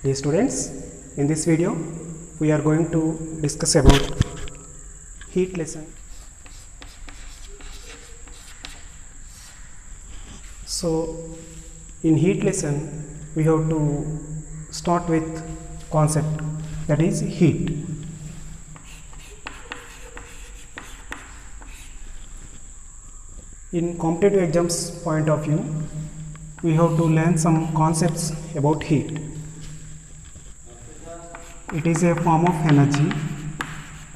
Dear students, in this video we are going to discuss about heat lesson. So in heat lesson we have to start with concept, that is heat. In competitive exams point of view, we have to learn some concepts about heat. It is a form of energy.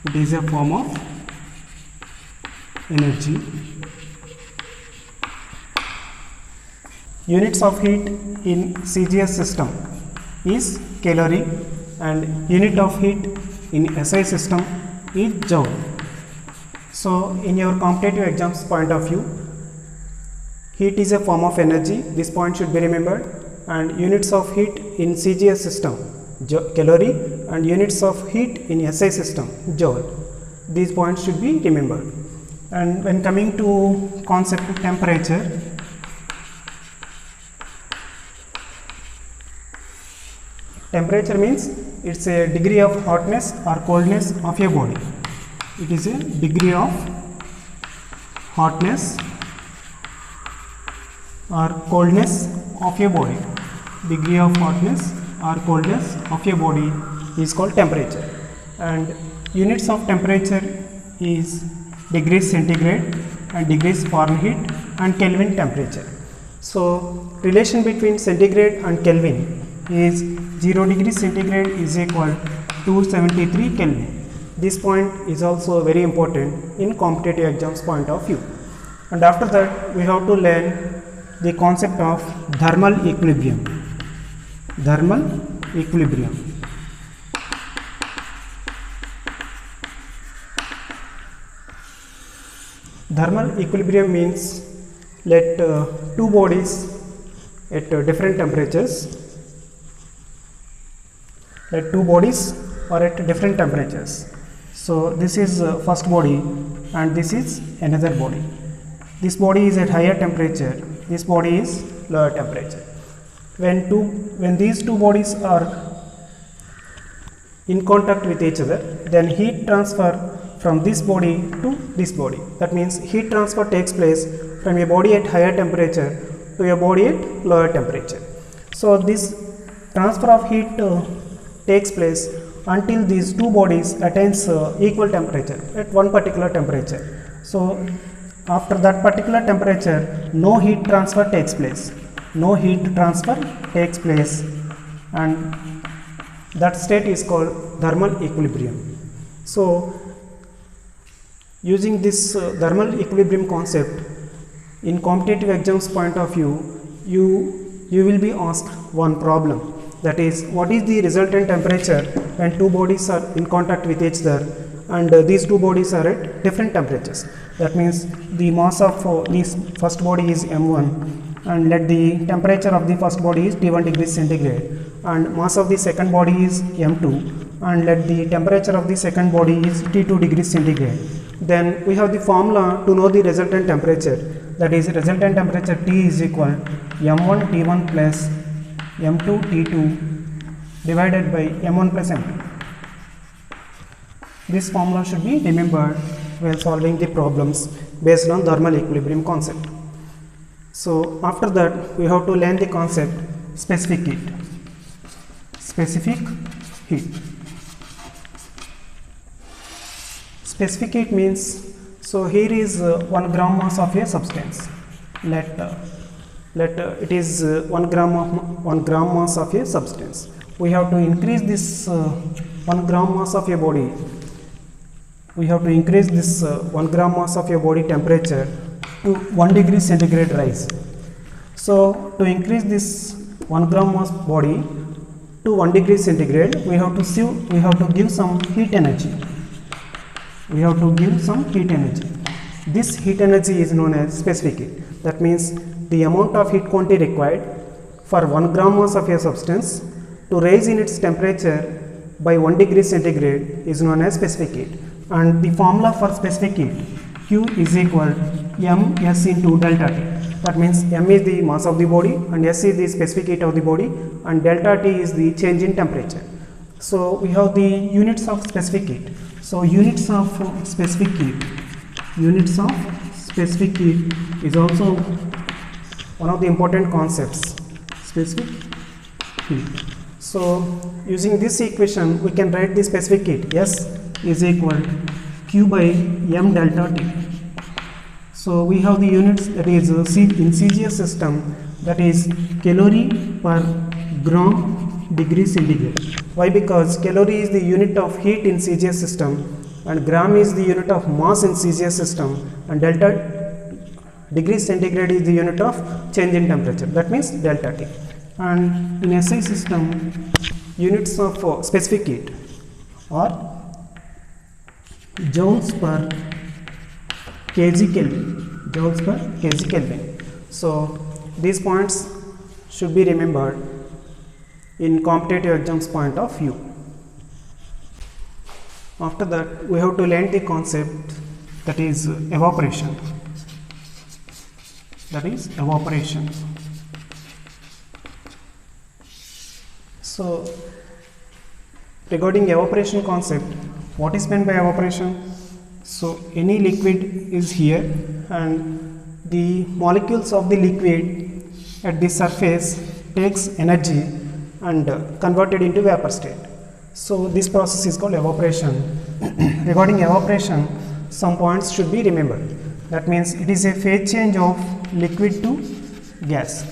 It is a form of energy. Units of heat in CGS system is calorie and unit of heat in SI system is joule. So in your competitive exams point of view, heat is a form of energy. This point should be remembered. And units of heat in CGS system, calorie, and units of heat in SI system, joule. These points should be remembered. And when coming to concept of temperature, temperature means it's a degree of hotness or coldness of a body. It is a degree of hotness or coldness of a body. Degree of hotness or coldness of a body is called temperature. And units of temperature is degrees centigrade and degrees Fahrenheit and Kelvin temperature. So relation between centigrade and Kelvin is 0 degrees centigrade is equal to 273 Kelvin. This point is also very important in competitive exams point of view. And after that we have to learn the concept of thermal equilibrium. Thermal equilibrium. Thermal equilibrium means let two bodies at different temperatures. Let two bodies are at different temperatures. So this is first body and this is another body. This body is at higher temperature. This body is lower temperature. When these two bodies are in contact with each other, then heat transfer from this body to this body. That means heat transfer takes place from a body at higher temperature to a body at lower temperature. So this transfer of heat takes place until these two bodies attains equal temperature at one particular temperature. So after that particular temperature, no heat transfer takes place. No heat transfer takes place, and that state is called thermal equilibrium. So using this thermal equilibrium concept in competitive exams point of view, you will be asked one problem, that is, what is the resultant temperature when two bodies are in contact with each other and these two bodies are at different temperatures. That means the mass of this first body is m1 and let the temperature of the first body is T1 degrees centigrade, and mass of the second body is m2 and let the temperature of the second body is T2 degrees centigrade. Then we have the formula to know the resultant temperature, that is resultant temperature T is equal m1 T1 plus m2 T2 divided by m1 plus m2. This formula should be remembered while solving the problems based on thermal equilibrium concept. So after that we have to learn the concept specific heat. Specific heat. Specific heat means, so here is 1 gram mass of a substance. Let it is 1 gram mass of a substance. We have to increase this 1 gram mass of a body. We have to increase this 1 gram mass of a body temperature to 1 degree centigrade rise. So to increase this 1 gram mass body to 1 degree centigrade, we have to give some heat energy. We have to give some heat energy. This heat energy is known as specific heat. That means the amount of heat quantity required for 1 gram mass of a substance to raise in its temperature by 1 degree centigrade is known as specific heat. And the formula for specific heat, Q is equal ms into delta T. That means m is the mass of the body and s is the specific heat of the body and delta T is the change in temperature. So we have the units of specific heat. So units of specific heat is also one of the important concepts, specific heat. So using this equation we can write the specific heat, S is equal to Q by m delta T. So we have the units, that is in CGS system, that is calorie per gram degree centigrade. Why? Because calorie is the unit of heat in CGS system and gram is the unit of mass in CGS system and delta degree centigrade is the unit of change in temperature, that means delta T. And in SI system, units of specific heat are joules per kg Kelvin, So these points should be remembered in competitive exams point of view. After that, we have to learn the concept, that is evaporation. So regarding evaporation concept, what is meant by evaporation? So any liquid is here and the molecules of the liquid at the surface takes energy and converted into vapor state. So this process is called evaporation. Regarding evaporation, some points should be remembered. That means it is a phase change of liquid to gas.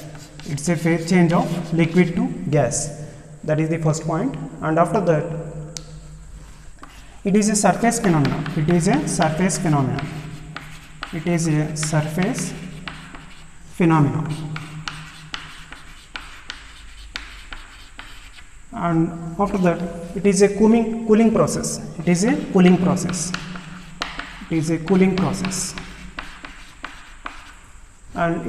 It's a phase change of liquid to gas. That is the first point. And after that, it is a surface phenomenon. And after that, it is a cooling process. And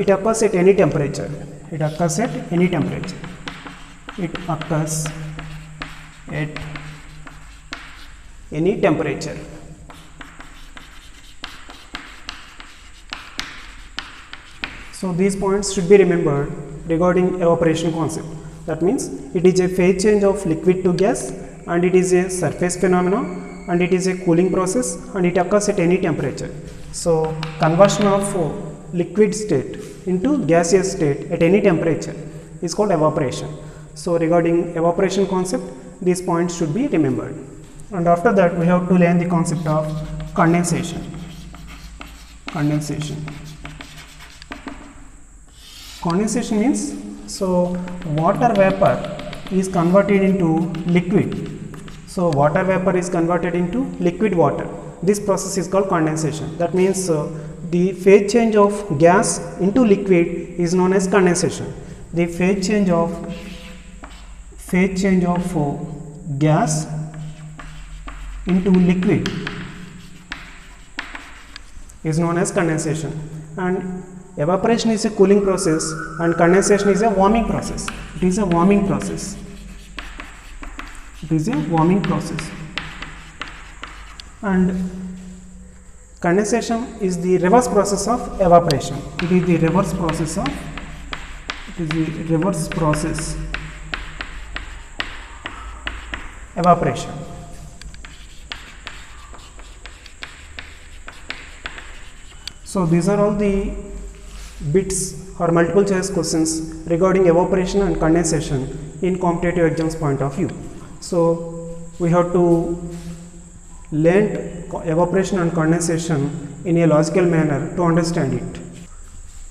it occurs at any temperature. So these points should be remembered regarding evaporation concept. That means it is a phase change of liquid to gas and it is a surface phenomenon and it is a cooling process and it occurs at any temperature. So conversion of liquid state into gaseous state at any temperature is called evaporation. So regarding evaporation concept, these points should be remembered. And after that, we have to learn the concept of condensation. Condensation means, so water vapor is converted into liquid. So water vapor is converted into liquid water. This process is called condensation. That means the phase change of gas into liquid is known as condensation. The phase change of gas into liquid is known as condensation. And evaporation is a cooling process and condensation is a warming process. And condensation is the reverse process of evaporation. It is the reverse process evaporation. So these are all the bits or multiple choice questions regarding evaporation and condensation in competitive exams point of view. So we have to learn evaporation and condensation in a logical manner to understand it.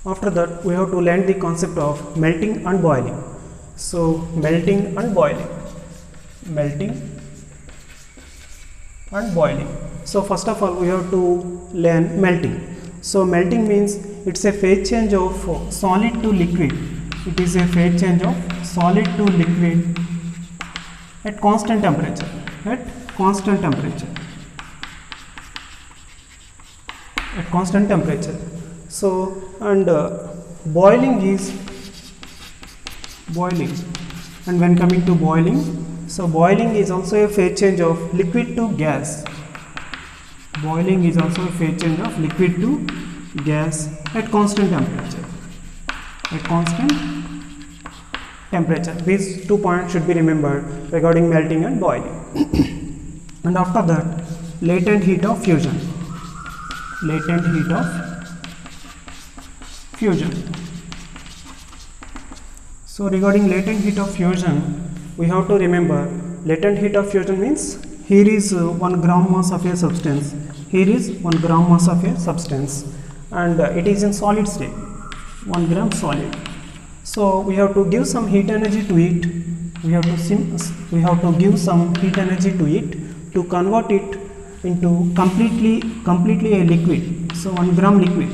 After that, we have to learn the concept of melting and boiling. So melting and boiling. So first of all, we have to learn melting. So melting means it's a phase change of solid to liquid. It is a phase change of solid to liquid at constant temperature. So and boiling, and when coming to boiling, so boiling is also a phase change of liquid to gas. At constant temperature. at constant temperature. These 2 points should be remembered regarding melting and boiling. And after that, latent heat of fusion. Latent heat of fusion. So regarding latent heat of fusion, we have to remember latent heat of fusion means here is 1 gram mass of a substance, here is 1 gram mass of a substance, and it is in solid state, 1 gram solid. So we have to give some heat energy to it, we have to give some heat energy to it to convert it into completely a liquid. So 1 gram liquid,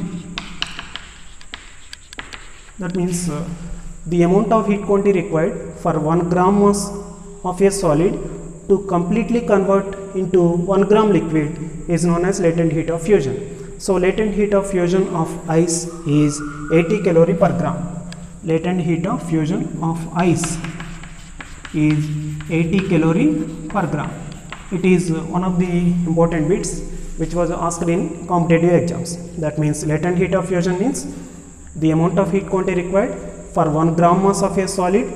that means the amount of heat quantity required for 1 gram mass of a solid to completely convert into 1 gram liquid is known as latent heat of fusion. So latent heat of fusion of ice is 80 calorie per gram. Latent heat of fusion of ice is 80 calorie per gram. It is one of the important bits which was asked in competitive exams. That means latent heat of fusion means the amount of heat quantity required for 1 gram mass of a solid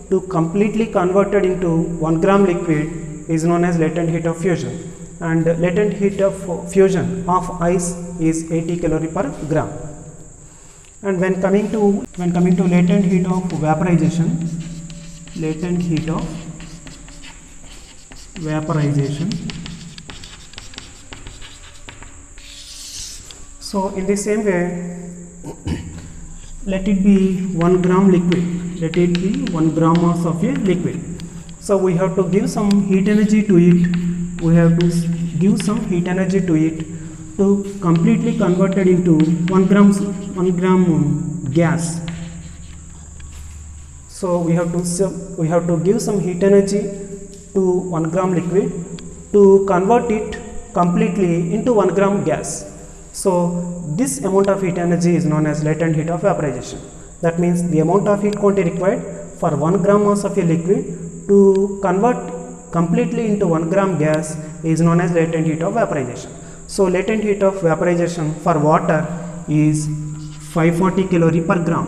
to completely converted into 1 gram liquid is known as latent heat of fusion, and latent heat of fusion of ice is 80 calorie per gram. And when coming to latent heat of vaporization, latent heat of vaporization, so in the same way, let it be 1 gram liquid, let it be 1 gram mass of a liquid. So we have to give some heat energy to it, we have to give some heat energy to it to completely convert it into 1 gram gas. So we have to give some heat energy to 1 gram liquid to convert it completely into 1 gram gas. So this amount of heat energy is known as latent heat of vaporization. That means the amount of heat quantity required for 1 gram mass of a liquid to convert completely into 1 gram gas is known as latent heat of vaporization. So latent heat of vaporization for water is 540 calorie per gram.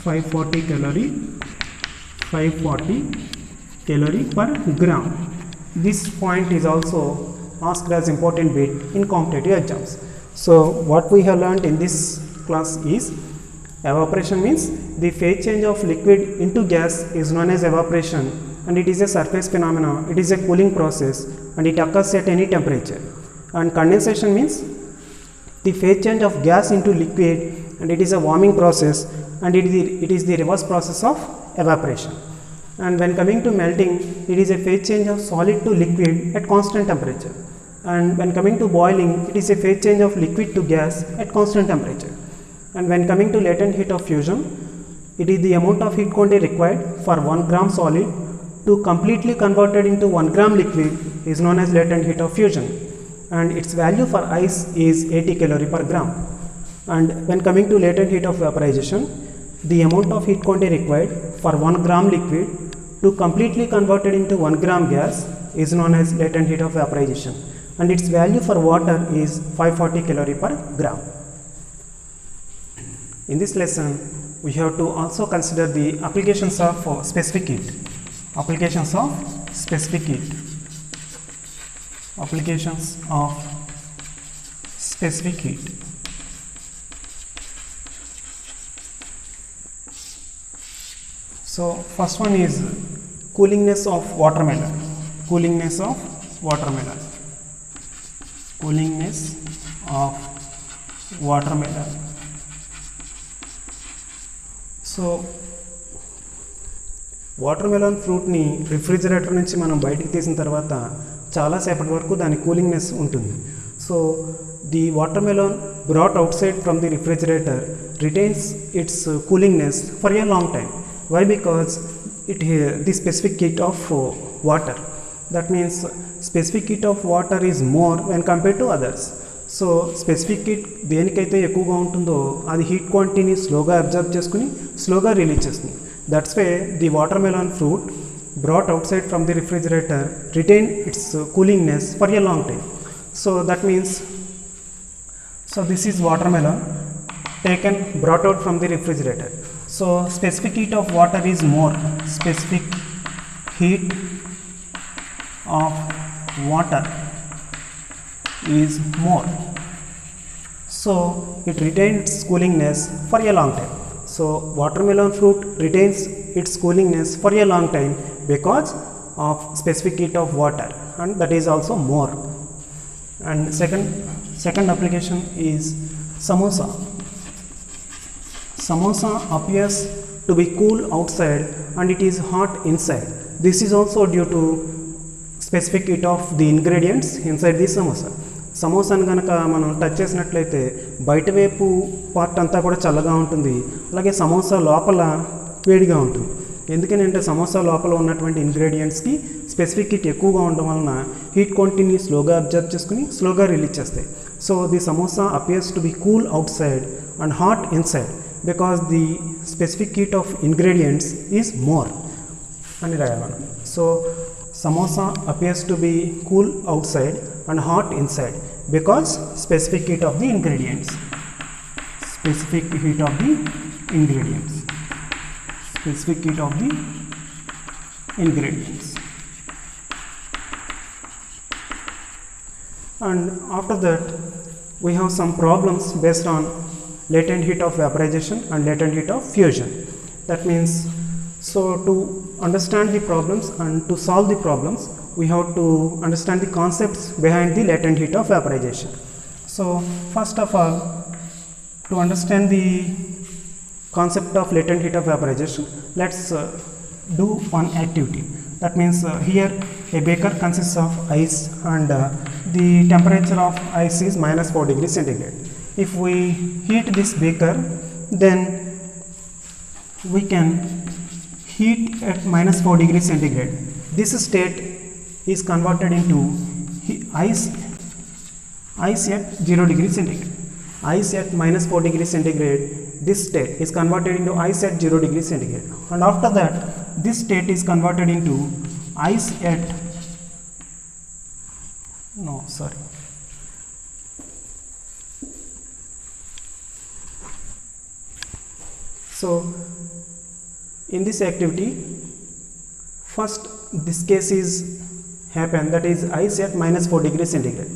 540 calorie per gram. This point is also asked as important bit in competitive exams. So what we have learned in this class is evaporation means the phase change of liquid into gas is known as evaporation, and it is a surface phenomena, it is a cooling process and it occurs at any temperature. And condensation means the phase change of gas into liquid, and it is a warming process, and it is the reverse process of evaporation. And when coming to melting, it is a phase change of solid to liquid at constant temperature. And when coming to boiling, it is a phase change of liquid to gas at constant temperature. And when coming to latent heat of fusion, it is the amount of heat quantity required for 1 gram solid to completely converted into 1 gram liquid is known as latent heat of fusion, and its value for ice is 80 calorie per gram. And when coming to latent heat of vaporization, the amount of heat quantity required for 1 gram liquid to completely converted into 1 gram gas is known as latent heat of vaporization, and its value for water is 540 calorie per gram. In this lesson, we have to also consider the applications of specific heat. Applications of specific heat. Applications of specific heat. So first one is coolingness of watermelon. Coolingness of watermelon. Coolingness of watermelon. So watermelon ఫ్రూట్ని refrigerator నుంచి మనం బయటికి తీసిన తర్వాత చాలాసేపటి వరకు దాని coolingness ఉంటుంది. So the watermelon brought outside from the refrigerator retains its coolingness for a long time. Why? Because the specific heat of water, that means specific heat of water is more when compared to others. So specific heat దేనికైతే ఎక్కువగా ఉంటుందో అది heat క్వాంటిటీని స్లోగా observe చేసుకుని స్లోగా release చేస్తుంది. That's why the watermelon fruit brought outside from the refrigerator retain its coolingness for a long time. So that means, so this is watermelon taken brought out from the refrigerator. So specific heat of water is more. Specific heat of water is more. So it retains coolingness for a long time. So watermelon fruit retains its coolingness for a long time because of specific heat of water, and that is also more. And second application is samosa. Samosa appears to be cool outside and it is hot inside. This is also due to specific heat of the ingredients inside the samosa. సమోసాను కనుక మనం touch చేసినట్లయితే బయట వైపు part అంతా కూడా చల్లగా ఉంటుంది, అలాగే సమోసా లోపల వేడిగా ఉంటుంది. ఎందుకంటే సమోసా లోపల ఉన్నటువంటి ఇంగ్రీడియంట్స్కి స్పెసిఫిక్ హీట్ ఎక్కువగా ఉండడం వలన హీట్ క్వాంటిటీని స్లోగా అబ్జర్వ్ చేసుకుని స్లోగా రిలీజ్ చేస్తాయి. So the samosa appears to be cool out side and hot inside because the specific heat of ingredients is more అని రాయాలి. So samosa appears to be cool outside and hot inside because specific heat of the ingredients. Specific heat of the ingredients. Specific heat of the ingredients. And after that, we have some problems based on latent heat of vaporization and latent heat of fusion. That means, so to understand the problems and to solve the problems, we have to understand the concepts behind the latent heat of vaporization. So first of all, to understand the concept of latent heat of vaporization, let's do one activity. That means here a beaker consists of ice and the temperature of ice is -4 degrees centigrade. If we heat this beaker, then we can heat at -4 degrees centigrade. This state is converted into ice at 0 degrees centigrade. Ice at -4 degrees centigrade, this state is converted into ice at 0 degrees centigrade. And after that, this state is converted into ice at, no sorry, so in this activity, first this case is happen, that is ice at -4 degrees centigrade,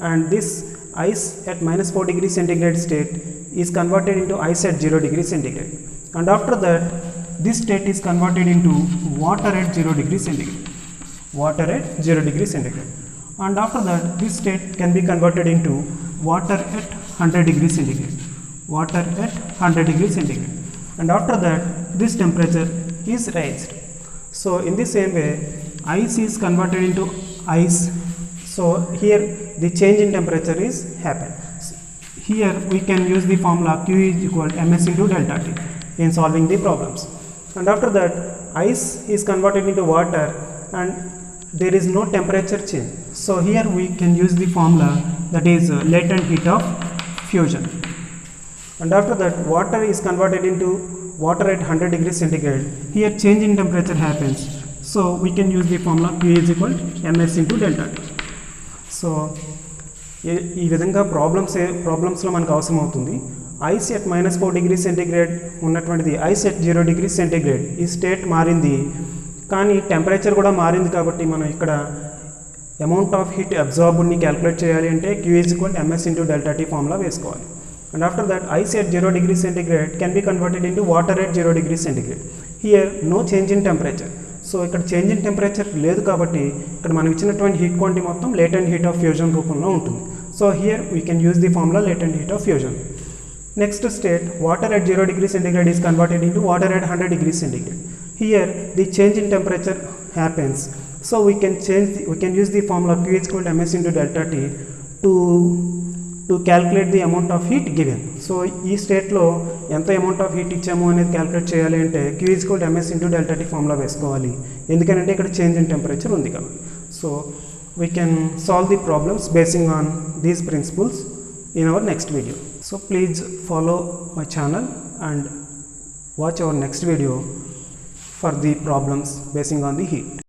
and this ice at -4 degrees centigrade state is converted into ice at 0 degrees centigrade, and after that this state is converted into water at 0 degrees centigrade. Water at 0 degrees centigrade, and after that this state can be converted into water at 100 degrees centigrade. Water at 100 degrees centigrade, and after that this temperature is raised. So in the same way, ice is converted into ice. So here the change in temperature is happen. Here we can use the formula Q is equal to ms into delta T in solving the problems. And after that, ice is converted into water and there is no temperature change. So here we can use the formula that is latent heat of fusion. And after that, water is converted into water at 100 degrees centigrade. Here change in temperature happens. So we can use the formula Q is equal to ms into delta T. So ఈ విధంగా ప్రాబ్లమ్స్లో మనకు అవసరం అవుతుంది. Ice at -4 degree centigrade ఉన్నటువంటిది ice at 0 degree centigrade ఈ state మారింది, కానీ temperature కూడా మారింది. కాబట్టి మనం ఇక్కడ అమౌంట్ ఆఫ్ హీట్ అబ్జార్బ్డ్ని క్యాలిక్యులేట్ చేయాలి అంటే Q is equal to ms into delta T formula వేసుకోవాలి. And after that, ice at 0 degree centigrade can be converted into water at 0 degree centigrade. Here no change in temperature. So ఇక్కడ change in temperature లేదు కాబట్టి ఇక్కడ మనం ఇచ్చినటువంటి heat quantity మొత్తం latent heat of fusion రూపంలో ఉంటుంది. So here we can use the formula latent heat of fusion. Next state, water at 0 degree centigrade is converted into water at 100 degrees centigrade. Here the change in temperature happens. So we can use the formula Q is equal to ms into delta T to calculate the amount of heat given. So ఈ స్టేట్లో ఎంత amount of heat ఇచ్చాము అనేది calculate చేయాలి అంటే Q is equal to ms into delta T formula వేసుకోవాలి, ఎందుకంటే ఇక్కడ చేంజ్ ఇన్ టెంపరేచర్ ఉంది కాబట్టి. So we can solve the problems basing on these principles in our next video. So please follow my channel and watch our next video for the problems basing on the heat.